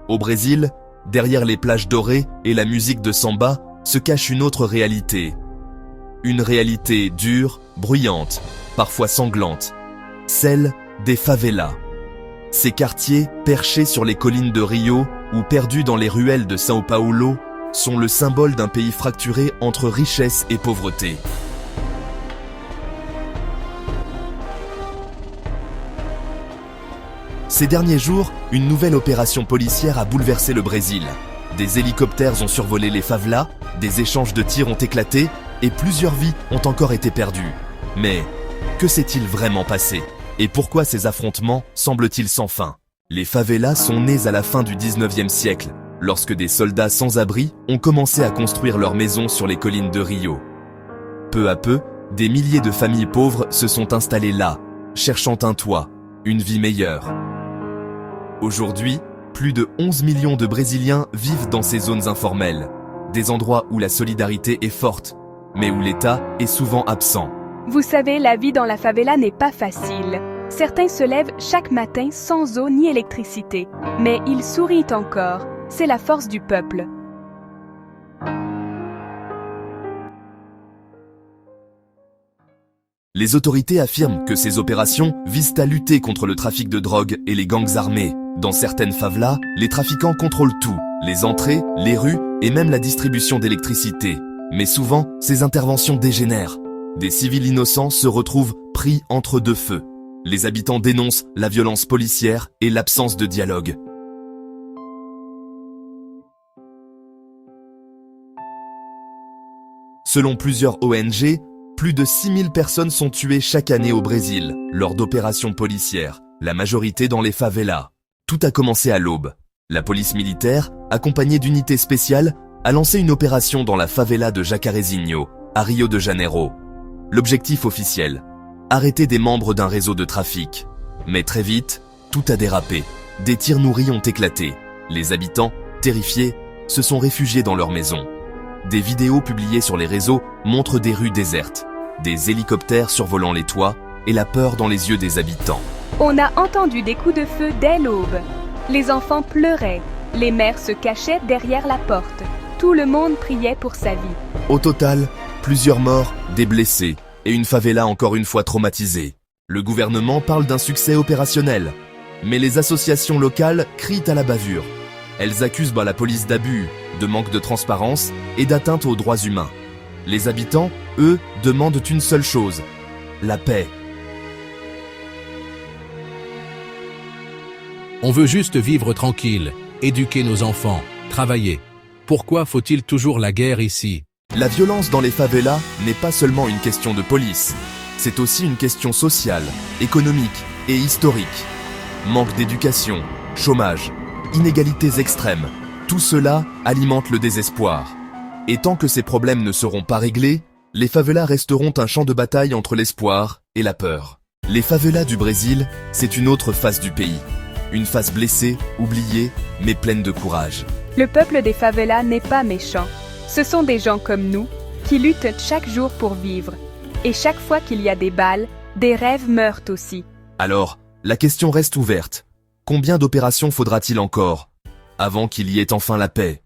Au Brésil, derrière les plages dorées et la musique de samba, se cache une autre réalité. Une réalité dure, bruyante, parfois sanglante. Celle des favelas. Ces quartiers, perchés sur les collines de Rio ou perdus dans les ruelles de São Paulo, sont le symbole d'un pays fracturé entre richesse et pauvreté. Ces derniers jours, une nouvelle opération policière a bouleversé le Brésil. Des hélicoptères ont survolé les favelas, des échanges de tirs ont éclaté et plusieurs vies ont encore été perdues. Mais que s'est-il vraiment passé? Et pourquoi ces affrontements semblent-ils sans fin? Les favelas sont nées à la fin du 19e siècle, lorsque des soldats sans abri ont commencé à construire leurs maisons sur les collines de Rio. Peu à peu, des milliers de familles pauvres se sont installées là, cherchant un toit, une vie meilleure. Aujourd'hui, plus de 11 millions de Brésiliens vivent dans ces zones informelles, des endroits où la solidarité est forte, mais où l'État est souvent absent. Vous savez, la vie dans la favela n'est pas facile. Certains se lèvent chaque matin sans eau ni électricité, mais ils sourient encore. C'est la force du peuple. Les autorités affirment que ces opérations visent à lutter contre le trafic de drogue et les gangs armés. Dans certaines favelas, les trafiquants contrôlent tout, les entrées, les rues et même la distribution d'électricité. Mais souvent, ces interventions dégénèrent. Des civils innocents se retrouvent pris entre deux feux. Les habitants dénoncent la violence policière et l'absence de dialogue. Selon plusieurs ONG, plus de 6000 personnes sont tuées chaque année au Brésil lors d'opérations policières, la majorité dans les favelas. Tout a commencé à l'aube. La police militaire, accompagnée d'unités spéciales, a lancé une opération dans la favela de Jacarezinho, à Rio de Janeiro. L'objectif officiel, arrêter des membres d'un réseau de trafic. Mais très vite, tout a dérapé. Des tirs nourris ont éclaté. Les habitants, terrifiés, se sont réfugiés dans leurs maisons. Des vidéos publiées sur les réseaux montrent des rues désertes, des hélicoptères survolant les toits et la peur dans les yeux des habitants. On a entendu des coups de feu dès l'aube. Les enfants pleuraient, les mères se cachaient derrière la porte. Tout le monde priait pour sa vie. Au total, plusieurs morts, des blessés et une favela encore une fois traumatisée. Le gouvernement parle d'un succès opérationnel, mais les associations locales crient à la bavure. Elles accusent la police d'abus, de manque de transparence et d'atteinte aux droits humains. Les habitants, eux, demandent une seule chose, la paix. On veut juste vivre tranquille, éduquer nos enfants, travailler. Pourquoi faut-il toujours la guerre ici? La violence dans les favelas n'est pas seulement une question de police, c'est aussi une question sociale, économique et historique. Manque d'éducation, chômage, inégalités extrêmes, tout cela alimente le désespoir. Et tant que ces problèmes ne seront pas réglés, les favelas resteront un champ de bataille entre l'espoir et la peur. Les favelas du Brésil, c'est une autre face du pays. Une face blessée, oubliée, mais pleine de courage. Le peuple des favelas n'est pas méchant. Ce sont des gens comme nous, qui luttent chaque jour pour vivre. Et chaque fois qu'il y a des balles, des rêves meurent aussi. Alors, la question reste ouverte. Combien d'opérations faudra-t-il encore, avant qu'il y ait enfin la paix ?